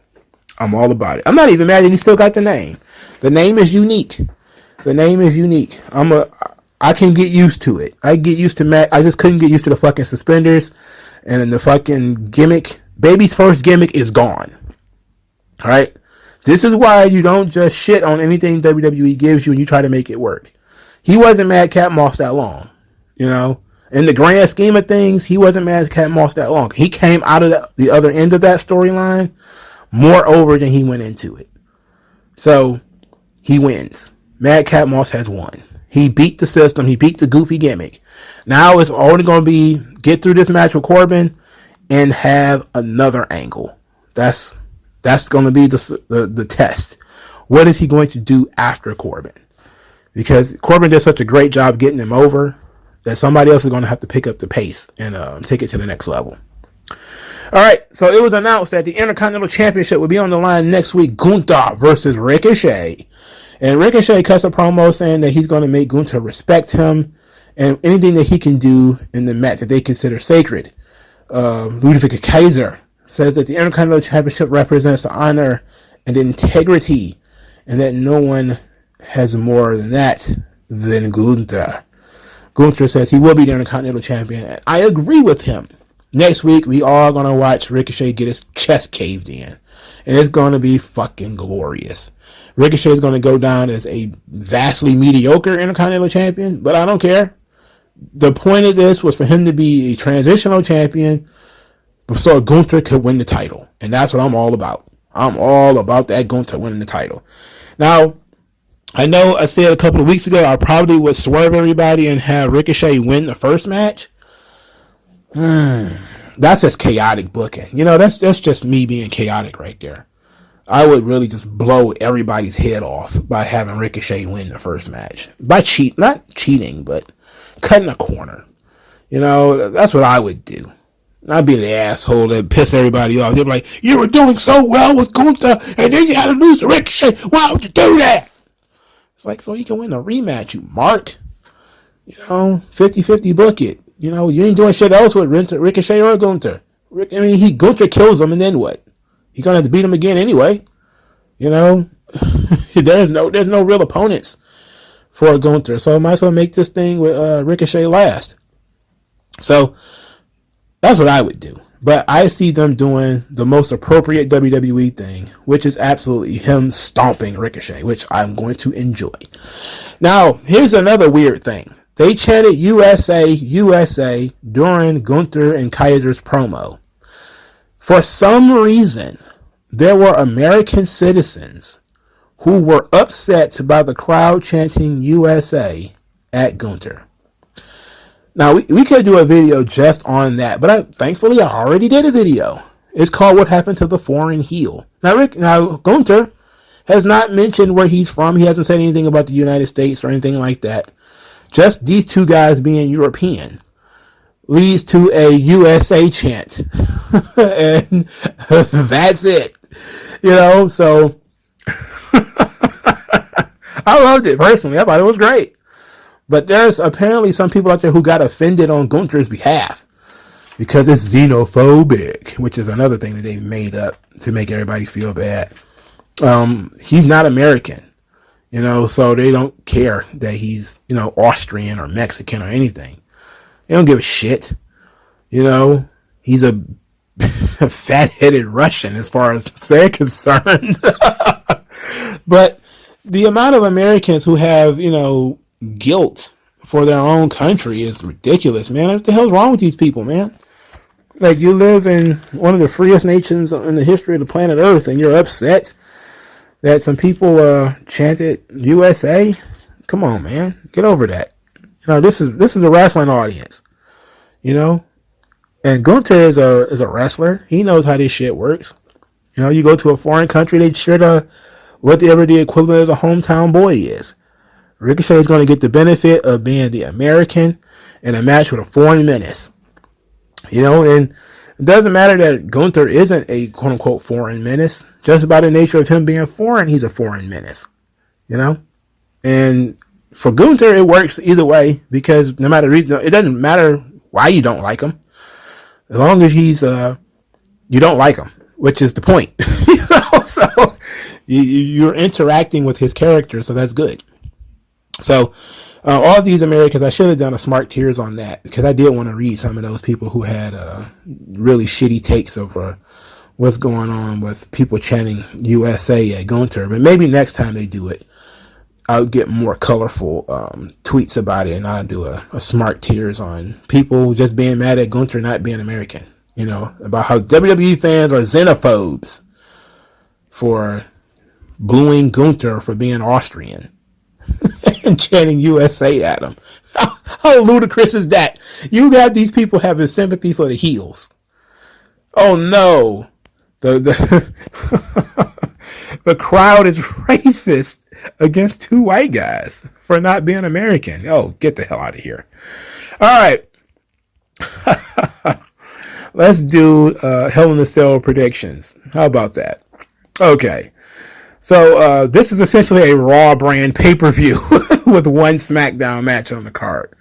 I'm all about it. I'm not even mad that he still got the name. The name is unique. I can get used to it. I get used to I just couldn't get used to the fucking suspenders and then the fucking gimmick. Baby's first gimmick is gone. Alright? This is why you don't just shit on anything WWE gives you and you try to make it work. He wasn't Madcap Moss that long. In the grand scheme of things, he wasn't Madcap Moss that long. He came out of the other end of that storyline more over than he went into it. So, he wins. Madcap Moss has won. He beat the system. He beat the goofy gimmick. Now it's only going to be get through this match with Corbin and have another angle. That's going to be the test. What is he going to do after Corbin? Because Corbin did such a great job getting him over that somebody else is going to have to pick up the pace and take it to the next level. All right, so it was announced that the Intercontinental Championship will be on the line next week. Gunther versus Ricochet. And Ricochet cuts a promo saying that he's going to make Gunther respect him and anything that he can do in the match that they consider sacred. Ludwig Kaiser says that the Intercontinental Championship represents the honor and integrity and that no one has more than that than Gunther. Gunther says he will be the Intercontinental Champion, and I agree with him. Next week, we are going to watch Ricochet get his chest caved in, and it's going to be fucking glorious. Ricochet is going to go down as a vastly mediocre Intercontinental Champion, but I don't care. The point of this was for him to be a transitional champion so Gunther could win the title, and that's what I'm all about. I'm all about that Gunther winning the title. Now, I know I said a couple of weeks ago I probably would swerve everybody and have Ricochet win the first match. That's just chaotic booking. That's just me being chaotic right there. I would really just blow everybody's head off by having Ricochet win the first match. Not cheating, but cutting a corner. That's what I would do. I'd be the asshole that piss everybody off. They'd be like, you were doing so well with Gunther, and then you had to lose to Ricochet. Why would you do that? It's like, so he can win a rematch, you mark. 50-50 book it. You ain't doing shit else with Ricochet or Gunther. Gunther kills him, and then what? He's gonna have to beat him again anyway. There's no real opponents for Gunther, so I might as well make this thing with Ricochet last. So that's what I would do. But I see them doing the most appropriate WWE thing, which is absolutely him stomping Ricochet, which I'm going to enjoy. Now, here's another weird thing. They chanted USA, USA during Gunther and Kaiser's promo. For some reason, there were American citizens who were upset by the crowd chanting USA at Gunther. Now, we could do a video just on that, but thankfully I already did a video. It's called What Happened to the Foreign Heel. Now, Gunther has not mentioned where he's from. He hasn't said anything about the United States or anything like that. Just these two guys being European leads to a USA chant. And that's it. So I loved it personally. I thought it was great. But there's apparently some people out there who got offended on Gunther's behalf because it's xenophobic, which is another thing that they made up to make everybody feel bad. He's not American, so they don't care that he's, Austrian or Mexican or anything. They don't give a shit. He's a fat-headed Russian as far as they're concerned. But The amount of Americans who have, guilt for their own country is ridiculous, man. What the hell's wrong with these people, man? Like, you live in one of the freest nations in the history of the planet Earth, and you're upset that some people chanted USA. Come on, man, get over that. This is a wrestling audience, and Gunther is a wrestler. He knows how this shit works. You go to a foreign country, they cheer whatever the equivalent of the hometown boy is. Ricochet is going to get the benefit of being the American in a match with a foreign menace. And it doesn't matter that Gunther isn't a quote-unquote foreign menace. Just by the nature of him being foreign, he's a foreign menace. And for Gunther, it works either way, because no matter it doesn't matter why you don't like him, as long as you don't like him, which is the point. So you're interacting with his character, so that's good. So all of these Americans, I should have done a smart tiers on that, because I did want to read some of those people who had really shitty takes over what's going on with people chanting USA at Gunther. But maybe next time they do it, I'll get more colorful tweets about it, and I'll do a smart tiers on people just being mad at Gunther not being American. About how WWE fans are xenophobes for booing Gunther for being Austrian and chanting USA at him. How ludicrous is that? You got these people having sympathy for the heels. Oh no. The the crowd is racist against two white guys for not being American. Oh, get the hell out of here. All right. Let's do Hell in a Cell predictions. How about that? Okay. So this is essentially a Raw brand pay-per-view with one SmackDown match on the card.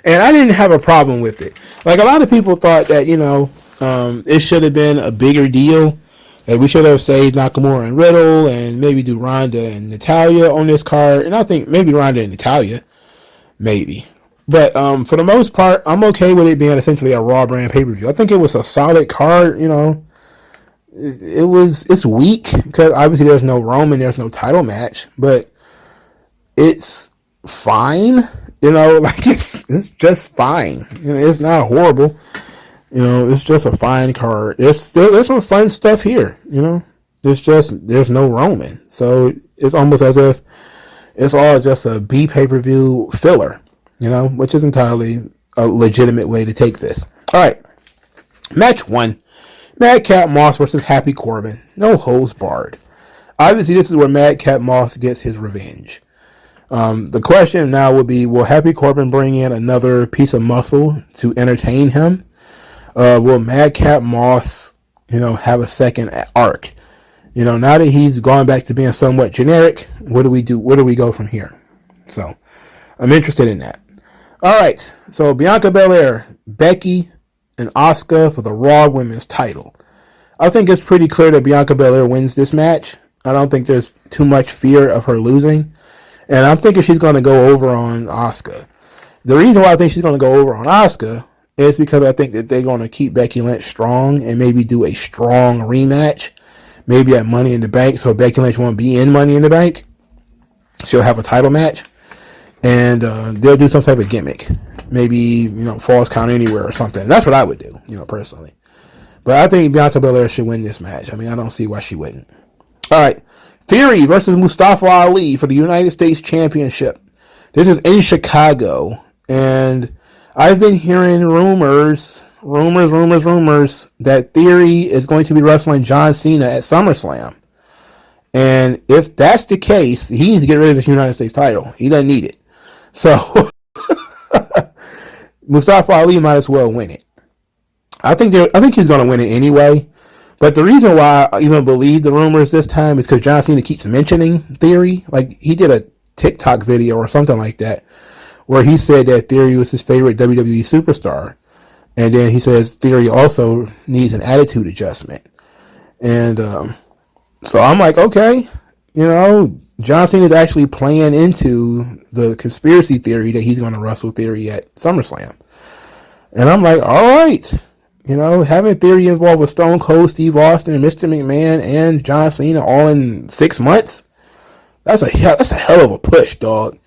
And I didn't have a problem with it. Like, a lot of people thought that, it should have been a bigger deal. That we should have saved Nakamura and Riddle and maybe do Ronda and Natalya on this card. And I think maybe Ronda and Natalya. Maybe. But for the most part, I'm okay with it being essentially a Raw brand pay-per-view. I think it was a solid card, It's weak because obviously there's no Roman, there's no title match, but it's fine. It's just fine. It's not horrible. It's just a fine card. There's some fun stuff here. There's no Roman, so it's almost as if it's all just a B pay-per-view filler. Which is entirely a legitimate way to take this. All right, match 1. Madcap Moss versus Happy Corbin. No holds barred. Obviously, this is where Madcap Moss gets his revenge. The question now would be, will Happy Corbin bring in another piece of muscle to entertain him? Will Madcap Moss, have a second arc? Now that he's gone back to being somewhat generic, what do we do? Where do we go from here? So, I'm interested in that. All right, so Bianca Bel-Air, Becky, and Asuka for the Raw Women's title. I think it's pretty clear that Bianca Belair wins this match. I don't think there's too much fear of her losing. And I'm thinking she's going to go over on Asuka. The reason why I think she's going to go over on Asuka is because I think that they're going to keep Becky Lynch strong and maybe do a strong rematch. Maybe at Money in the Bank, so Becky Lynch won't be in Money in the Bank. She'll have a title match. And they'll do some type of gimmick. Maybe, Falls Count Anywhere or something. That's what I would do, personally. But I think Bianca Belair should win this match. I don't see why she wouldn't. All right. Theory versus Mustafa Ali for the United States Championship. This is in Chicago. And I've been hearing rumors that Theory is going to be wrestling John Cena at SummerSlam. And if that's the case, he needs to get rid of his United States title. He doesn't need it. So Mustafa Ali might as well win it. I think he's going to win it anyway. But the reason why I even believe the rumors this time is because John Cena keeps mentioning Theory. Like, he did a TikTok video or something like that where he said that Theory was his favorite WWE superstar. And then he says Theory also needs an attitude adjustment. And so I'm like, okay, John Cena is actually playing into the conspiracy theory that he's going to wrestle Theory at SummerSlam. And I'm like, all right. Having Theory involved with Stone Cold Steve Austin and Mr. McMahon and John Cena all in 6 months, That's a hell of a push, dog.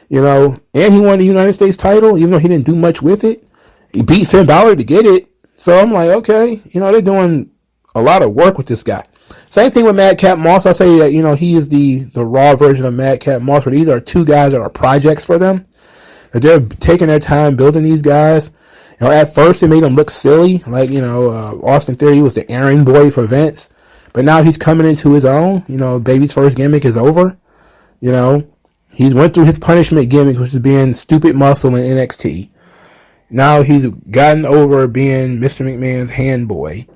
You know, and he won the United States title, even though he didn't do much with it. He beat Finn Balor to get it. So I'm like, okay, you know, they're doing a lot of work with this guy. Same thing with Madcap Moss. I say that, you know, he is the raw version of Madcap Moss, but these are two guys that are projects for them. That they're taking their time building these guys. You know, at first it made them look silly. Like, you know, Austin Theory was the errand boy for Vince. But now he's coming into his own. You know, Baby's first gimmick is over. You know, he went through his punishment gimmick, which is being stupid muscle in NXT. Now he's gotten over being Mr. McMahon's hand boy,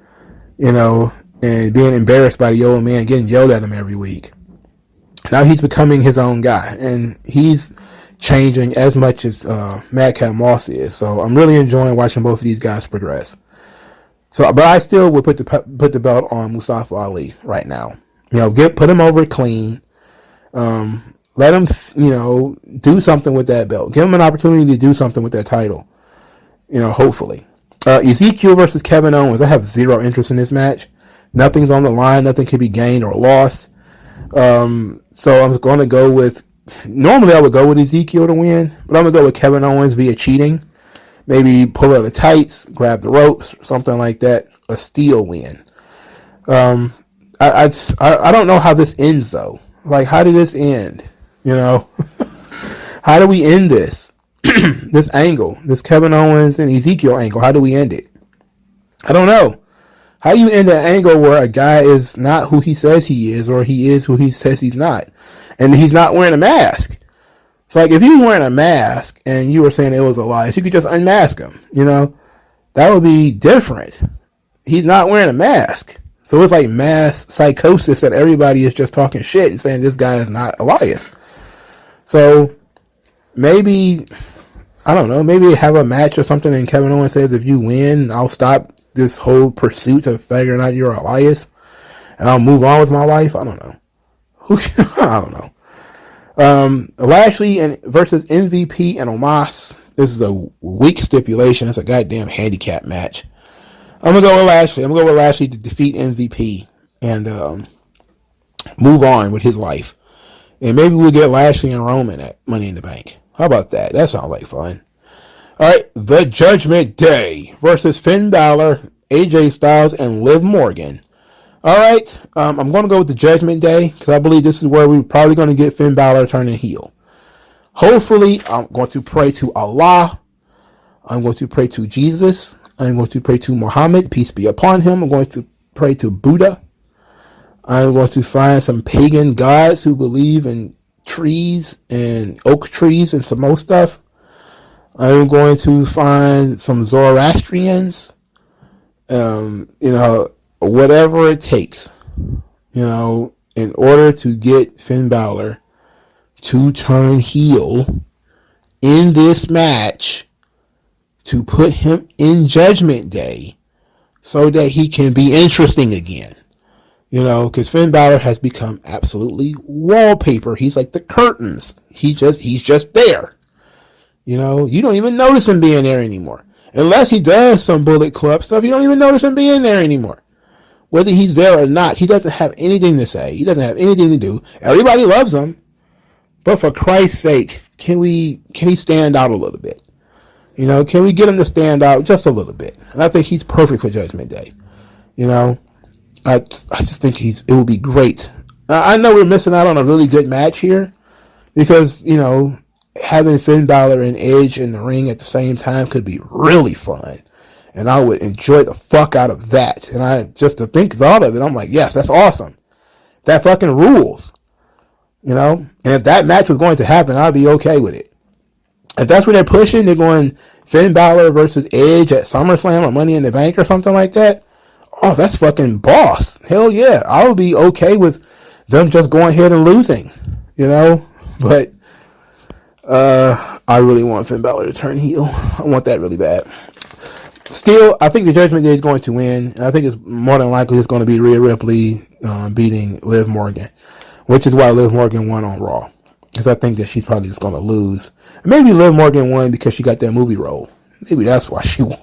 you know, and being embarrassed by the old man, getting yelled at him every week. Now he's becoming his own guy, and he's changing as much as Madcap Moss is. So I'm really enjoying watching both of these guys progress. So, but I still would put the belt on Mustafa Ali right now. You know, put him over clean. Let him, you know, do something with that belt. Give him an opportunity to do something with that title. You know, hopefully. Ezekiel versus Kevin Owens. I have zero interest in this match. Nothing's on the line. Nothing can be gained or lost. So I'm going to go with. Normally I would go with Ezekiel to win, but I'm going to go with Kevin Owens via cheating. Maybe pull out the tights, grab the ropes, something like that. A steal win. I don't know how this ends though. Like, how did this end? You know, how do we end this? This angle, this Kevin Owens and Ezekiel angle. How do we end it? I don't know. How do you end an angle where a guy is not who he says he is, or he is who he says he's not, and he's not wearing a mask? It's like if he was wearing a mask and you were saying it was a lie, so you could just unmask him. You know, that would be different. He's not wearing a mask, so it's like mass psychosis that everybody is just talking shit and saying this guy is not Elias. So maybe, I don't know, maybe have a match or something and Kevin Owens says, if you win, I'll stop this whole pursuit of figuring out you're Elias and I'll move on with my life. I don't know. I don't know. Lashley versus MVP and Omos. This is a weak stipulation. It's a goddamn handicap match. I'm going to go with Lashley. I'm going to go with Lashley to defeat MVP and move on with his life. And maybe we'll get Lashley and Roman at Money in the Bank. How about that? That sounds like fun. All right, The Judgment Day versus Finn Balor, AJ Styles, and Liv Morgan. All right, I'm going to go with The Judgment Day because I believe this is where we're probably going to get Finn Balor turning heel. Hopefully, I'm going to pray to Allah. I'm going to pray to Jesus. I'm going to pray to Muhammad, peace be upon him. I'm going to pray to Buddha. I'm going to find some pagan gods who believe in trees and oak trees and some more stuff. I'm going to find some Zoroastrians, you know, whatever it takes, you know, in order to get Finn Balor to turn heel in this match to put him in Judgment Day so that he can be interesting again. You know, because Finn Balor has become absolutely wallpaper. He's like the curtains. He's just there. You know, you don't even notice him being there anymore. Unless he does some Bullet Club stuff, you don't even notice him being there anymore. Whether he's there or not, he doesn't have anything to say. He doesn't have anything to do. Everybody loves him. But for Christ's sake, can he stand out a little bit? You know, can we get him to stand out just a little bit? And I think he's perfect for Judgment Day. You know, I just think it will be great. I know we're missing out on a really good match here because, you know, having Finn Balor and Edge in the ring at the same time could be really fun. And I would enjoy the fuck out of that. And I just to thought of it, I'm like, yes, that's awesome. That fucking rules. You know? And if that match was going to happen, I'd be okay with it. If that's what they're pushing, they're going Finn Balor versus Edge at SummerSlam or Money in the Bank or something like that. Oh, that's fucking boss. Hell yeah. I would be okay with them just going ahead and losing. You know? But I really want Finn Balor to turn heel. I want that really bad. Still, I think the Judgment Day is going to win. And I think it's more than likely it's going to be Rhea Ripley beating Liv Morgan. Which is why Liv Morgan won on Raw. Because I think that she's probably just going to lose. And maybe Liv Morgan won because she got that movie role. Maybe that's why she won.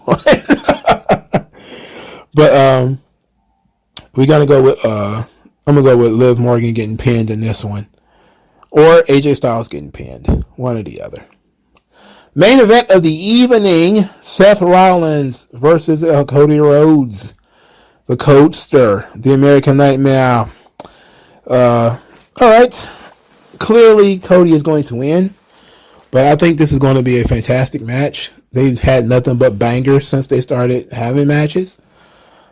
But we gotta go with I'm gonna go with Liv Morgan getting pinned in this one. or AJ Styles getting pinned. One or the other. Main event of the evening, Seth Rollins versus Cody Rhodes. The Codester, the American Nightmare. Alright. Clearly, Cody is going to win. But I think this is going to be a fantastic match. They've had nothing but bangers since they started having matches.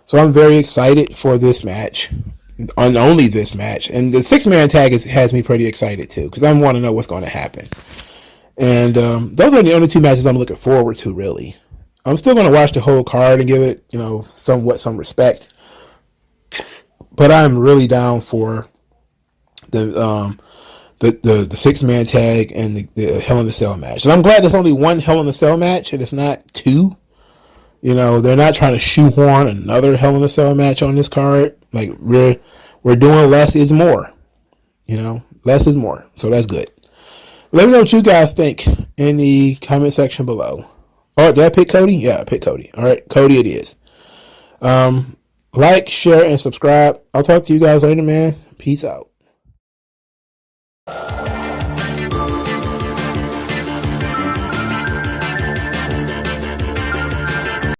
So I'm very excited for this match. And only this match. And the 6-man tag has me pretty excited too. Because I want to know what's going to happen. And those are the only 2 matches I'm looking forward to, really. I'm still going to watch the whole card and give it, somewhat some respect. But I'm really down for the 6-man tag and the Hell in a Cell match. And I'm glad there's only one Hell in a Cell match and it's not 2. They're not trying to shoehorn another Hell in a Cell match on this card. Like, we're doing less is more. Less is more. So that's good. Let me know what you guys think in the comment section below. Oh, did I pick Cody? Yeah, I picked Cody. All right, Cody it is. Like, share, and subscribe. I'll talk to you guys later, man. Peace out.